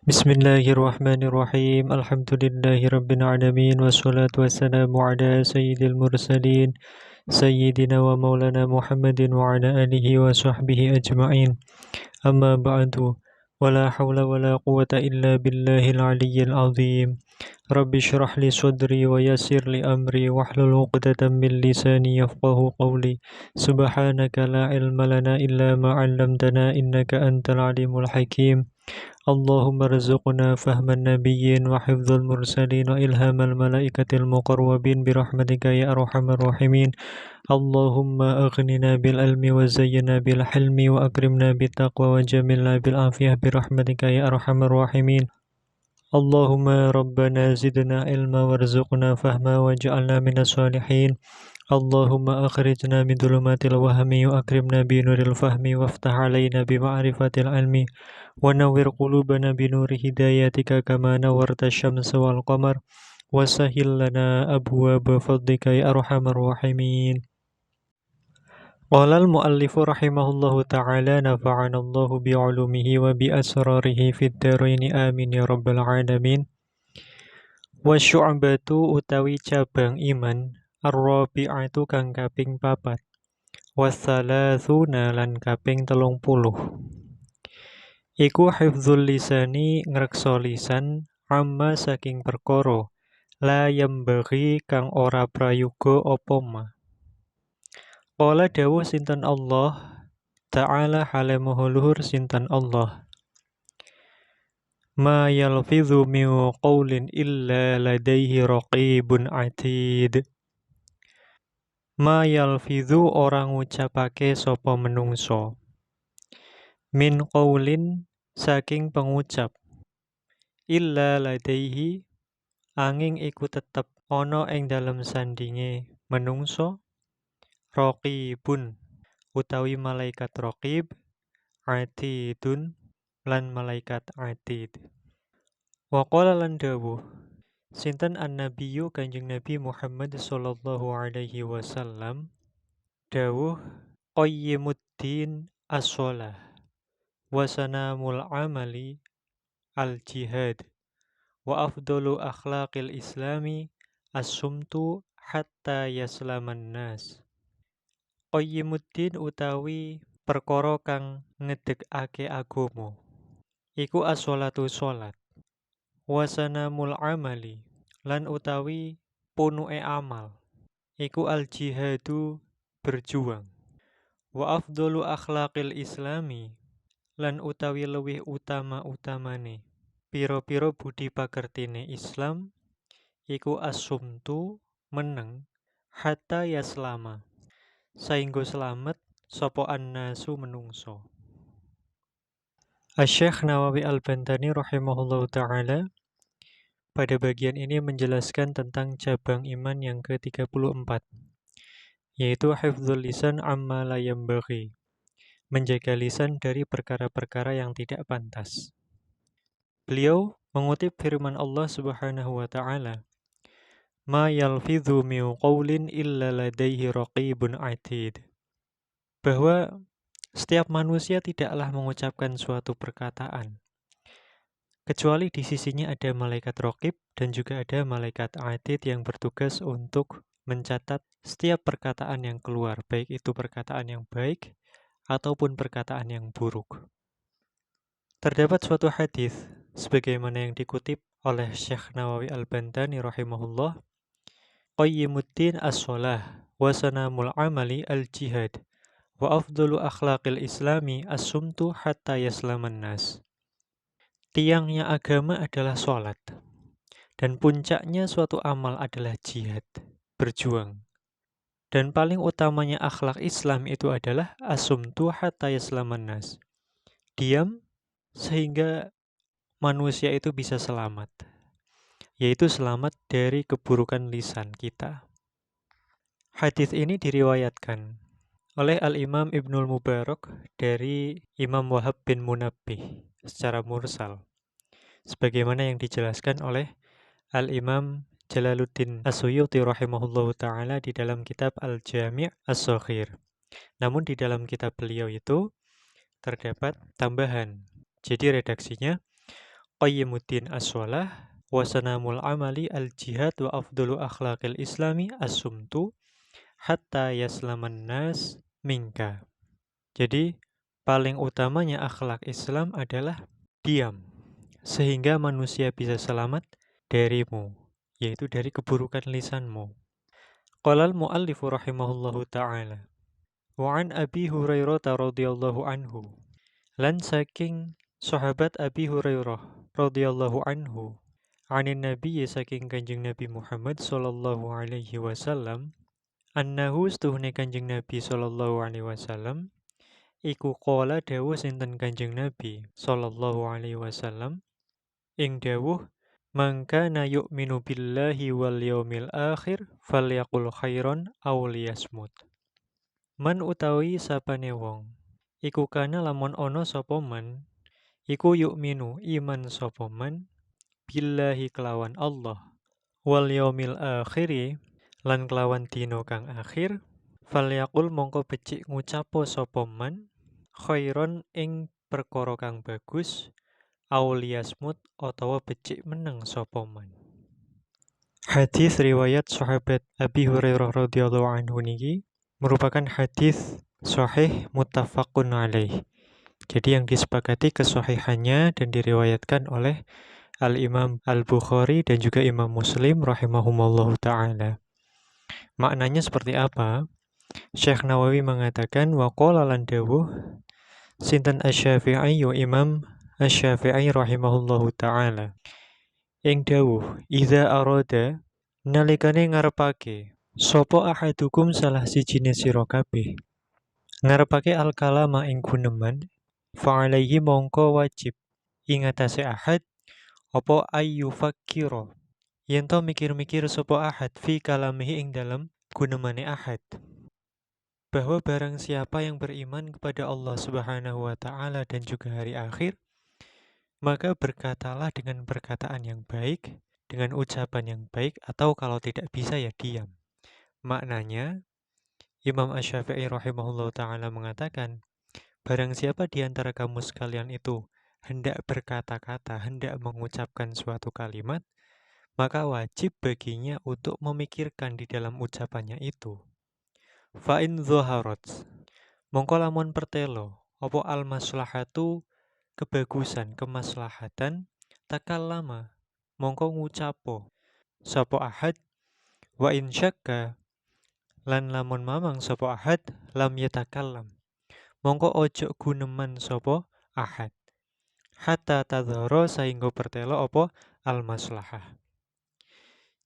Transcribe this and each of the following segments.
Bismillahirrahmanirrahim. Alhamdulillahirabbil alamin wassalatu wassalamu ala sayyidil mursalin sayyidina wa maulana Muhammadin wa ala alihi wa sahbihi ajma'in. Amma ba'du. Wala hawla wala quwata illa billahil aliyyil azim. Rabbi shrah li sadri wa yassir li amri wahlul 'uqdatam min lisani yafqahu qawli. Subhanaka la ilma lana illa ma 'allamtana innaka antal alimul hakim. Allahumma rizqna fahman nabiyyin wa hifdzal mursalin wa ilhamal malaikatil muqarrabin birahmatika ya arhamar rahimin. Allahumma aghnina bil ilmi wa zayyina bil hilmi wa akrimna bit taqwa wa jamilna bil afiyah birahmatika ya arhamar rahimin. Allahumma rabbana zidna ilma warzuqna fahma waj'alna minas shalihin. Allahumma akhrijna min dhulumatil wahmi wa akrimna bi nuril fahmi waftah alaina bi ma'rifatil ilmi wa nawwir qulubana bi nuri hidayatika kama nawwarta syamsa wal qamar wa sahhil lana abwaaba fadlika ya arhamar rahimin. Qala al-muallifu rahimahullahu ta'ala nafa'ana Allahu bi 'ulumihi wa bi asrarihi fid dharain amin ya rabbal alamin. Wa syu'batu utawi cabang iman ar-rabi'atu kang kaping 4 wassalatsuna lan kaping 30 iku hifdzul lisani ngreksa lisan amma saking perkara la yambaghi kang ora prayoga apa ma. Qala dawuh sinten Allah ta'ala hale maha luhur sinten Allah. Ma yalfidhu min qawlin illa ladaihi raqibun atid. Ma yalfidhu orang ngucapake sapa menungso. Min qaulin saking pengucap. Illa ladaihi angin iku tetep ana ing dalem sandinge menungso. Raqibun utawi malaikat raqib. Atidun lan malaikat atid. Wa qala lan dawuh sinten an-nabiyyu Kanjeng Nabi Muhammad sallallahu alaihi wasallam dawuh qayyimuddin as-shalah wa sanamul amali al-jihad wa afdalu akhlaqil islami as-sumtu hatta yaslaman nas. Qayyimuddin utawi perkara kang ngedekake agama iku as-sholatu sholat. Wasanamul amali lan utawi punuke amal iku al jihadu berjuang. Wa afdalu akhlaqil islami lan utawi luwih utama-utamane pira-pira budi pakertine Islam iku asumtu meneng hatta yaslama saengga selamat sapa annasu menungso. Asy-Syaikh Nawawi Al-Bantani rahimahullahu ta'ala pada bagian ini menjelaskan tentang cabang iman yang ke-34, yaitu hifdzul lisan amma la yambaghi, menjaga lisan dari perkara-perkara yang tidak pantas. Beliau mengutip firman Allah Subhanahu wa ta'ala, Ma yalfidhu min qawlin illa ladaihi raqibun atid, bahwa setiap manusia tidaklah mengucapkan suatu perkataan kecuali di sisinya ada malaikat raqib dan juga ada malaikat atid yang bertugas untuk mencatat setiap perkataan yang keluar, baik itu perkataan yang baik ataupun perkataan yang buruk. Terdapat suatu hadis sebagaimana yang dikutip oleh Syekh Nawawi Al-Bantani rahimahullah, qayyimuddin as-shalah wa sanamul amali al-jihad wa afdalu akhlaqil islami as-sumtu hatta yaslaman nas. Tiangnya agama adalah sholat, dan puncaknya suatu amal adalah jihad, berjuang. Dan paling utamanya akhlak Islam itu adalah as-sumtu hatta yaslaman nas, diam sehingga manusia itu bisa selamat, yaitu selamat dari keburukan lisan kita. Hadis ini diriwayatkan oleh Al-Imam Ibnul Mubarak dari Imam Wahab bin Munabbih secara mursal, sebagaimana yang dijelaskan oleh Al-Imam Jalaluddin As-Suyuti rahimahullahu ta'ala di dalam kitab Al-Jami' As-Shaghir. Namun di dalam kitab beliau itu terdapat tambahan. Jadi redaksinya, Qayyimuddin as-shalah wa sanamul amali al-jihad wa afdalu akhlaqil islami as-sumtu hatta yaslaman nas minka. Jadi, paling utamanya akhlak Islam adalah diam, sehingga manusia bisa selamat darimu, yaitu dari keburukan lisanmu. Qala al-muallifu rahimahullahu ta'ala, wa an Abi Hurairah radhiyallahu anhu, lan saking sahabat Abi Hurairah radhiyallahu anhu, anin Nabi saking Kanjeng Nabi Muhammad sallallahu alaihi wasallam, annahu stuhne Kanjeng Nabi sallallahu alaihi wasallam iku qala dawuh sinten Kanjeng Nabi sallallahu alaihi wasallam ing dawuh mangkana yu'minu billahi wal yaumil akhir falyaqul khairan aw liyasmut. Man utawi sapane wong iku kana lamun ana sapa man iku yu'minu iman sapa man billahi kelawan Allah wal yaumil akhiri lan kelawan dina kang akhir falyaqul mongko becik ngucapo sapa man khairon ing perkara kang bagus auliyasmut utawa becik meneng sapa man. Hadis riwayat sahabat Abi Hurairah radhiyallahu anhu niki merupakan hadis sahih muttafaqun alaih. Jadi yang disepakati kesahihannya dan diriwayatkan oleh Al-Imam Al-Bukhari dan juga Imam Muslim rahimahumallahu ta'ala. Maknanya seperti apa? Syekh Nawawi mengatakan wa qala lan dawuh sinten Asy-Syafi'i Imam Asy-Syafi'i rahimahullahu ta'ala. Ing dawuh idza arada nalikane ngarepake sapa ahadukum salah sijine sira kabeh ngarepake al-kalama ing guneman fa'alaihi mongko wajib ing atase ahad apa ayyu fakira yen to mikir-mikir sapa ahad fi kalamihi ing dalam gunemane ahad bahwa barang siapa yang beriman kepada Allah Subhanahu wa taala dan juga hari akhir maka berkatalah dengan perkataan yang baik dengan ucapan yang baik atau kalau tidak bisa ya diam. Maknanya Imam Asy-Syafi'i rahimahullah ta'ala mengatakan barang siapa di antara kamu sekalian itu hendak berkata-kata, hendak mengucapkan suatu kalimat, maka wajib baginya untuk memikirkan di dalam ucapannya itu. Fa'in dhoharat, mongko lamun pertelo, opo al-maslahatu kebagusan, kemaslahatan, takallama, mongko ngucapo, sapa ahad, wa in syakka, lan lamun mamang sapa ahad, lam yatakallam, mongko ojo guneman sapa ahad. Hatta tadhara sehingga pertelo opo al-maslahah.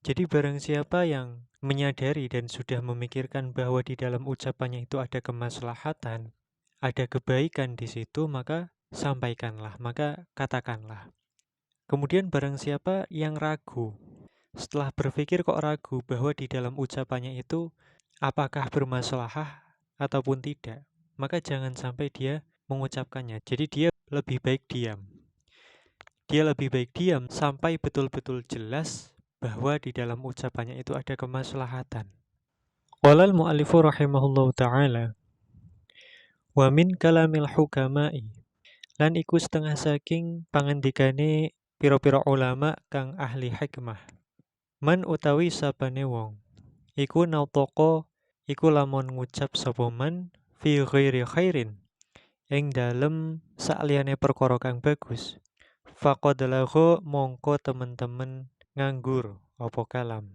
Jadi barang siapa yang menyadari dan sudah memikirkan bahwa di dalam ucapannya itu ada kemaslahatan, ada kebaikan di situ, maka sampaikanlah, maka katakanlah. Kemudian barang siapa yang ragu, setelah berpikir kok ragu bahwa di dalam ucapannya itu apakah bermaslahah ataupun tidak, maka jangan sampai dia mengucapkannya. Jadi dia lebih baik diam. Dia lebih baik diam sampai betul-betul jelas bahwa di dalam ucapannya itu ada kemaslahatan. Qala al-mu'allifu rahimahullahu ta'ala wa min kalamil hukama'i lan iku setengah saking pangandikane pira-pira ulama kang ahli hikmah. Man utawi sapane wong iku nautoko iku lamun ngucap sapa man fi ghairi khairin ing dalem sakliyane perkara kang bagus. Faqad lahu mongko temen-temen nganggur apa kalam.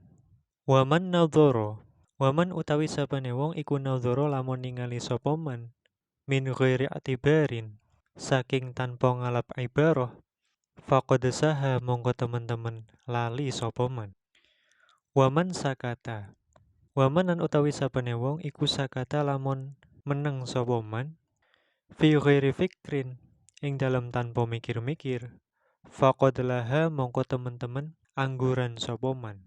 Waman nadhara waman utawi sapane wong iku nadhara lamun ningali sapa man min ghairi atibarin saking tanpa ngalap ibarah faqad saha mongko temen-temen lali sapa man. Waman sakata waman lan utawi sapane wong iku sakata lamun meneng sapa man fi ghairi fikrin ing dalam tanpa mikir-mikir faqad laha mongko temen-temen angguran sapa man.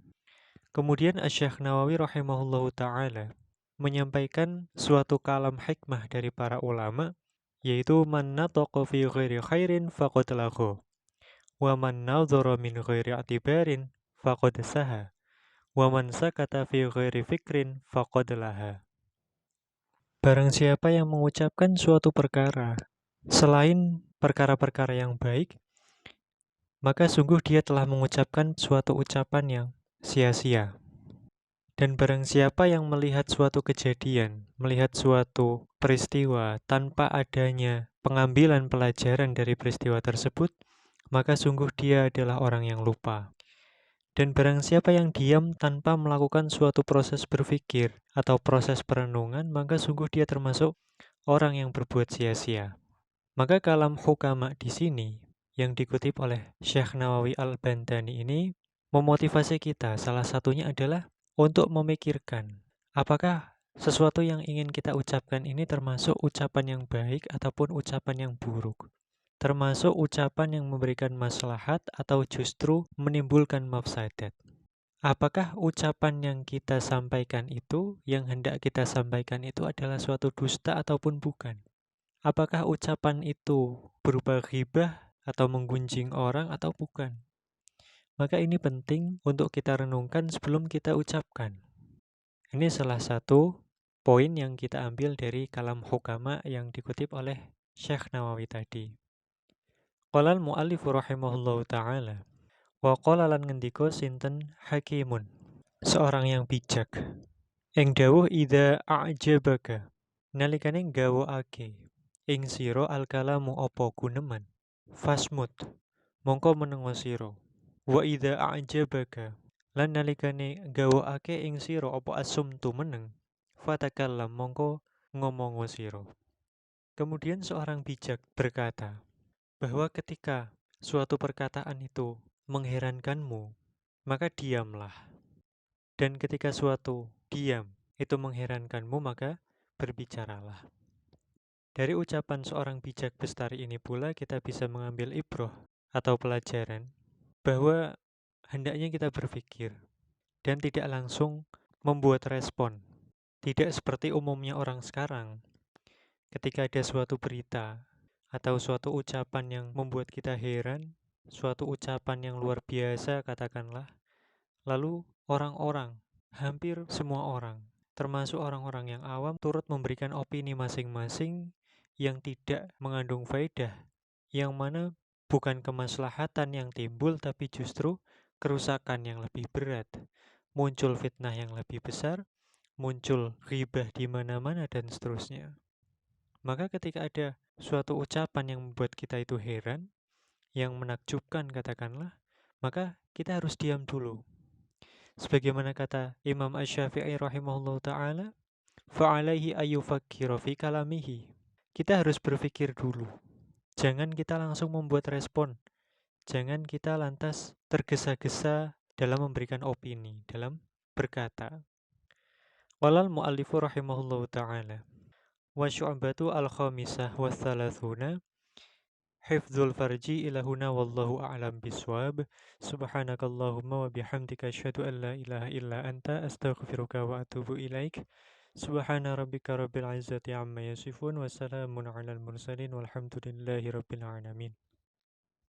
Kemudian Asy-Syaikh Nawawi rahimahullahu taala menyampaikan suatu kalam hikmah dari para ulama yaitu man nataqa fi ghairi khairin faqad lahu wa man nadhara min ghairi atibarin faqad saha wa man sakata fi ghairi fikrin faqad laha. Barang siapa yang mengucapkan suatu perkara selain perkara-perkara yang baik, maka sungguh dia telah mengucapkan suatu ucapan yang sia-sia. Dan barang siapa yang melihat suatu kejadian, melihat suatu peristiwa tanpa adanya pengambilan pelajaran dari peristiwa tersebut, maka sungguh dia adalah orang yang lupa. Dan barang siapa yang diam tanpa melakukan suatu proses berpikir atau proses perenungan, maka sungguh dia termasuk orang yang berbuat sia-sia. Maka kalam hukama di sini yang dikutip oleh Syekh Nawawi Al-Bantani ini memotivasi kita. Salah satunya adalah untuk memikirkan apakah sesuatu yang ingin kita ucapkan ini termasuk ucapan yang baik ataupun ucapan yang buruk. Termasuk ucapan yang memberikan maslahat atau justru menimbulkan mafsadat. Apakah ucapan yang kita sampaikan itu, yang hendak kita sampaikan itu adalah suatu dusta ataupun bukan? Apakah ucapan itu berupa ghibah atau menggunjing orang atau bukan? Maka ini penting untuk kita renungkan sebelum kita ucapkan. Ini salah satu poin yang kita ambil dari kalam hukama yang dikutip oleh Syekh Nawawi tadi. Qala al-mu'allifu rahimahullahu ta'ala, wa qala lan ngendika sinten hakimun, seorang yang bijak. Ing dawuh idza a'jabaka, nalikane gawokake ing sira al-kalamu apa guneman, fasmut mongko menengo sira. Wa idza a'jabaka, lan nalikane gawokake ing sira apa asumtu meneng, fatakallam mongko ngomongo sira. Kemudian seorang bijak berkata bahwa ketika suatu perkataan itu mengherankanmu, maka diamlah. Dan ketika suatu diam itu mengherankanmu, maka berbicaralah. Dari ucapan seorang bijak bestari ini pula kita bisa mengambil ibroh atau pelajaran bahwa hendaknya kita berpikir dan tidak langsung membuat respon. Tidak seperti umumnya orang sekarang ketika ada suatu berita atau suatu ucapan yang membuat kita heran, suatu ucapan yang luar biasa katakanlah, lalu orang-orang, hampir semua orang, termasuk orang-orang yang awam, turut memberikan opini masing-masing yang tidak mengandung faedah, yang mana bukan kemaslahatan yang timbul, tapi justru kerusakan yang lebih berat. Muncul fitnah yang lebih besar, muncul ghibah di mana-mana, dan seterusnya. Maka ketika ada suatu ucapan yang membuat kita itu heran, yang menakjubkan katakanlah, maka kita harus diam dulu. Sebagaimana kata Imam Asy-Syafi'i rahimahullahu ta'ala, fa'alaihi ayyufakkira fi kalamihi. Kita harus berpikir dulu. Jangan kita langsung membuat respon. Jangan kita lantas tergesa-gesa dalam memberikan opini, dalam berkata. Walal mu'allifu rahimahullahu ta'ala. Wa syu'batu al-khamisah wa thalathuna. Hifdzul farji ilahuna wallahu a'lam biswab. Subhanakallahumma wa bihamdika asyhadu an la ilaha illa anta astaghfiruka wa atubu ilaik. Subhana rabbika rabbil izzati amma yasifun wa salamun alal mursalin walhamdulillahi rabbil alamin.